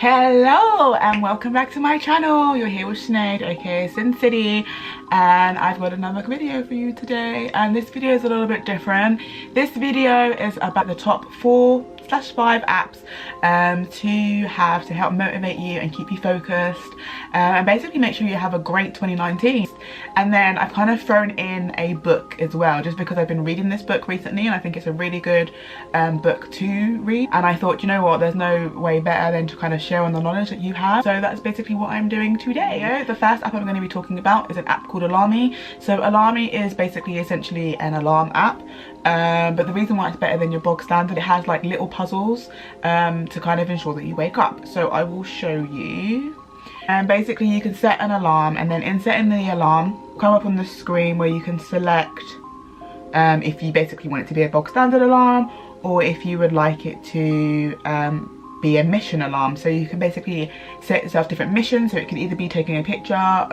Hello and welcome back to my channel. You're here with Sinead, aka Ciity, and I've got another video for you today, and this video is a little bit different. This video is about the top 4/5 apps to help motivate you and keep you focused, and basically make sure you have a great 2019. And then I've kind of thrown in a book as well, just because I've been reading this book recently and I think it's a really good book to read, and I thought, you know what, there's no way better than to kind of share on the knowledge that you have. So that's basically what I'm doing today. The first app I'm going to be talking about is an app called ALARMY. So ALARMY is basically essentially an alarm app, but the reason why it's better than your bog standard, it has like little puzzles to kind of ensure that you wake up. So I will show you. And basically you can set an alarm, and then in setting the alarm, come up on the screen where you can select if you basically want it to be a bog standard alarm, or if you would like it to be a mission alarm. So you can basically set yourself different missions, so it can either be taking a picture,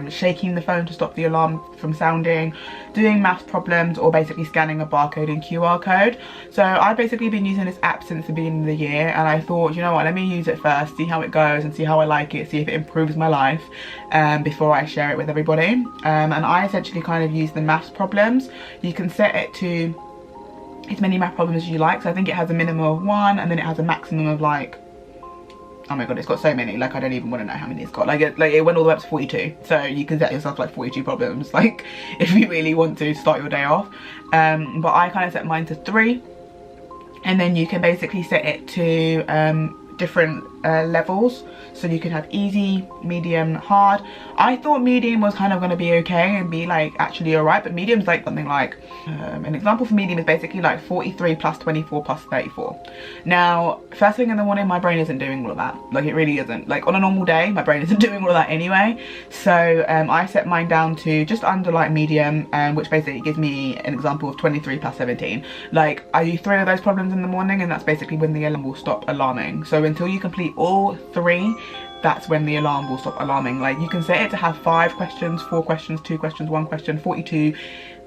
shaking the phone to stop the alarm from sounding, doing maths problems, or basically scanning a barcode and QR code. So I've basically been using this app since the beginning of the year, and I thought, you know what, let me use it first, see how it goes and see how I like it, see if it improves my life before I share it with everybody. And I essentially kind of use the maths problems. You can set it to as many math problems as you like, so I think it has a minimum of 1, and then it has a maximum of like, oh my god, it's got so many, like I don't even want to know how many it's got. Like it went all the way up to 42, so you can set yourself like 42 problems, like if you really want to start your day off. But I kind of set mine to 3, and then you can basically set it to different levels, so you can have easy, medium, hard. I thought medium was kind of going to be okay and be like actually alright, but medium's like something like an example for medium is basically like 43 plus 24 plus 34. Now first thing in the morning, my brain isn't doing all of that, like it really isn't. Like on a normal day my brain isn't doing all of that anyway, so I set mine down to just under like medium, which basically gives me an example of 23 plus 17. Like I do 3 of those problems in the morning, and that's basically when the alarm will stop alarming. So until you complete all 3, that's when the alarm will stop alarming. Like you can set it to have 5 questions, 4 questions, 2 questions, 1 question, 42,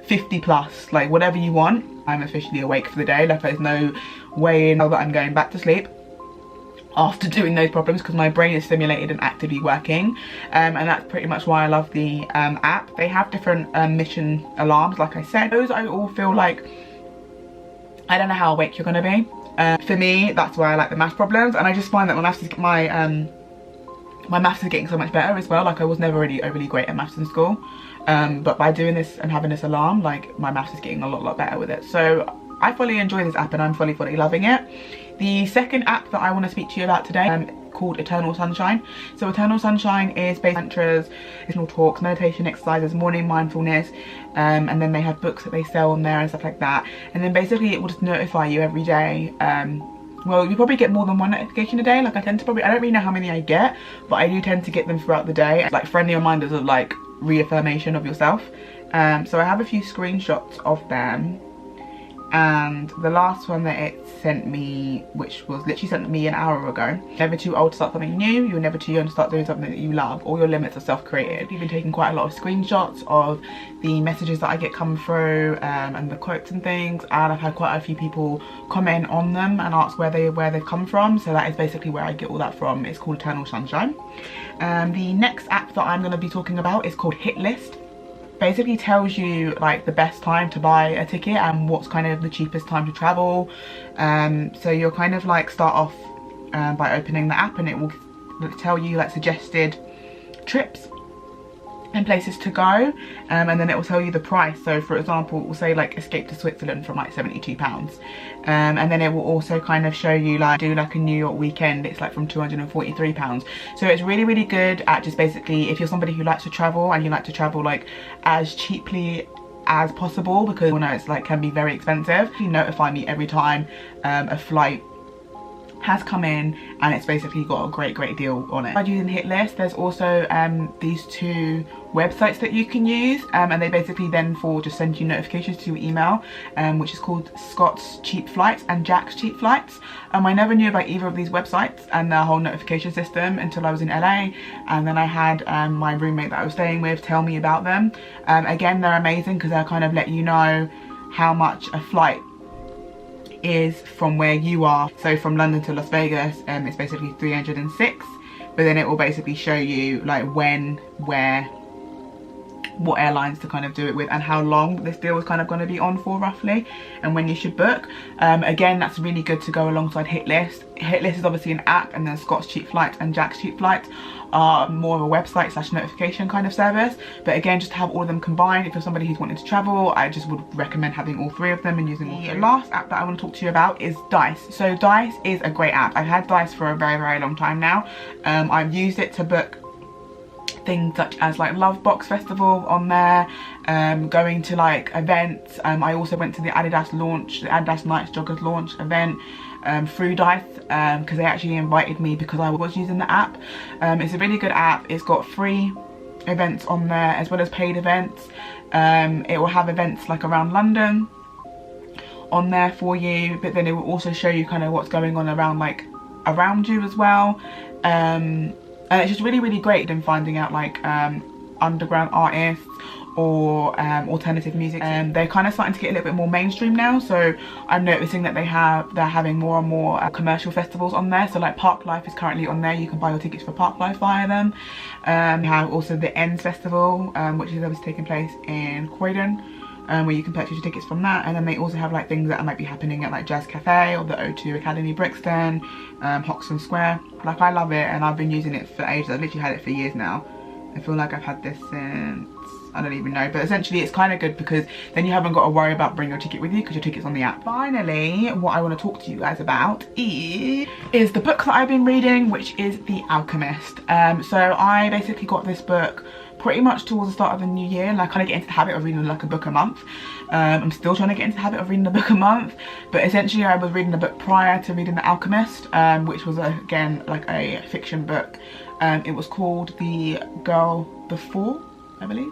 50 plus, like whatever you want. I'm officially awake for the day, like there's no way in hell that I'm going back to sleep after doing those problems, because my brain is stimulated and actively working, and that's pretty much why I love the app. They have different mission alarms, like I said. Those I all feel like, I don't know how awake you're gonna be. For me, that's why I like the math problems, and I just find that my maths is, my maths is getting so much better as well. Like I was never really overly great at maths in school, but by doing this and having this alarm, like my maths is getting a lot better with it. So I fully enjoy this app and I'm fully loving it. The second app that I want to speak to you about today called Eternal Sunshine. So Eternal Sunshine is based on mantras, personal talks, meditation exercises, morning mindfulness, and then they have books that they sell on there and stuff like that. And then basically it will just notify you every day. Well, you probably get more than 1 notification a day. Like I tend to probably, I don't really know how many I get, but I do tend to get them throughout the day, like friendly reminders of like reaffirmation of yourself. So I have a few screenshots of them, and the last one that it sent me, which was literally sent me an hour ago: never too old to start something new, you're never too young to start doing something that you love, all your limits are self-created. We've been taking quite a lot of screenshots of the messages that I get come through, and the quotes and things, and I've had quite a few people comment on them and ask where they've come from, so that is basically where I get all that from. It's called Eternal Sunshine. The next app that I'm going to be talking about is called HITLIST. Basically tells you like the best time to buy a ticket and what's kind of the cheapest time to travel. So you'll kind of like start off by opening the app, and it will tell you like suggested trips and places to go, and then it will tell you the price. So for example, it will say like escape to Switzerland from like £72, and then it will also kind of show you like do like a New York weekend, it's like from £243. So it's really good at just basically, if you're somebody who likes to travel and you like to travel like as cheaply as possible, because you know it's like can be very expensive, you notify me every time a flight has come in and it's basically got a great deal on it. By using HITLIST, there's also these 2 websites that you can use, and they basically then just send you notifications to your email, which is called Scott's Cheap Flights and Jack's Cheap Flights. I never knew about either of these websites and their whole notification system until I was in LA, and then I had my roommate that I was staying with tell me about them. Again, they're amazing because they'll kind of let you know how much a flight is from where you are. So from London to Las Vegas, it's basically 306, but then it will basically show you like when, where, what airlines to kind of do it with, and how long this deal is kind of going to be on for roughly, and when you should book. Again, that's really good to go alongside HITLIST. HITLIST is obviously an app, and then Scott's Cheap Flights and Jack's Cheap Flights are more of a website / notification kind of service. But again, just to have all of them combined, if you're somebody who's wanting to travel, I just would recommend having all three of them and using all three. The last app that I want to talk to you about is Dice. So Dice is a great app. I've had Dice for a very, very long time now. I've used it to book things such as like Love Box Festival on there, going to like events. I also went to the Adidas launch, the Adidas Nights Joggers launch event through Dice, because they actually invited me because I was using the app. It's a really good app. It's got free events on there as well as paid events. It will have events like around London on there for you, but then it will also show you kind of what's going on around you as well. And it's just really, really great in finding out like underground artists or alternative music. They're kind of starting to get a little bit more mainstream now, so I'm noticing that they're having more and more commercial festivals on there. So like Park Life is currently on there. You can buy your tickets for Park Life via them. You have also the Ends Festival, which is obviously taking place in Croydon, where you can purchase your tickets from that. And then they also have like things that might be happening at like Jazz Cafe or the O2 Academy Brixton, Hoxton Square. Like, I love it, and I've been using it for ages. I've literally had it for years now. I feel like I've had this since, I don't even know, but essentially it's kind of good because then you haven't got to worry about bringing your ticket with you because your ticket's on the app. Finally, what I want to talk to you guys about is the book that I've been reading, which is The Alchemist. So I basically got this book pretty much towards the start of the new year, and I kind of get into the habit of reading like a book a month. I'm still trying to get into the habit of reading a book a month, but essentially I was reading the book prior to reading The Alchemist, which was again like a fiction book. It was called The Girl Before, I believe.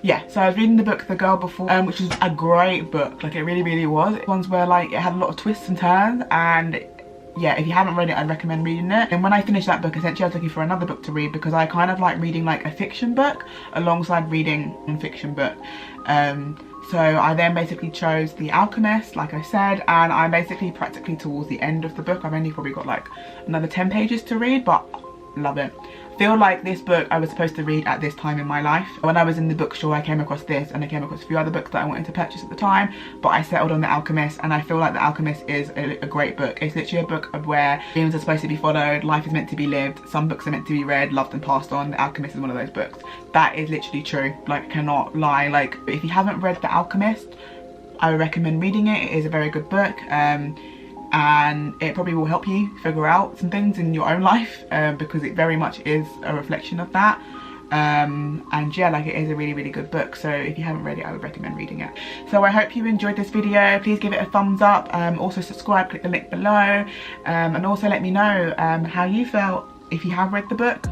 Yeah, so I was reading the book The Girl Before, which is a great book. Like, it really, really was. Ones where like it had a lot of twists and turns, and yeah, if you haven't read it, I'd recommend reading it. And when I finished that book, essentially I was looking for another book to read because I kind of like reading like a fiction book alongside reading a non-fiction book. So I then basically chose The Alchemist, like I said, and I'm basically practically towards the end of the book. I've only probably got like another 10 pages to read, but love it. Feel like this book I was supposed to read at this time in my life. When I was in the bookstore, I came across this, and I came across a few other books that I wanted to purchase at the time, but I settled on The Alchemist, and I feel like The Alchemist is a great book. It's literally a book of where dreams are supposed to be followed, life is meant to be lived, some books are meant to be read, loved and passed on. The Alchemist is one of those books. That is literally true. Like, I cannot lie. Like, if you haven't read The Alchemist, I would recommend reading it. It is a very good book. And it probably will help you figure out some things in your own life, because it very much is a reflection of that. And yeah, like, it is a really, really good book. So if you haven't read it, I would recommend reading it. So I hope you enjoyed this video. Please give it a thumbs up. Also subscribe, click the link below, and also let me know how you felt if you have read the book,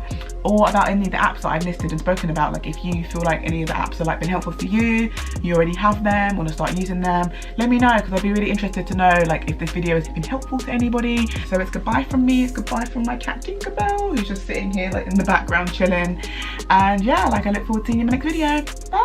or about any of the apps that I've listed and spoken about. Like, if you feel like any of the apps have like been helpful for you, you already have them, want to start using them, let me know, because I'd be really interested to know like if this video has been helpful to anybody. So it's goodbye from me, it's goodbye from my cat Tinkerbell, who's just sitting here like in the background chilling. And yeah, like, I look forward to seeing you in the next video. Bye.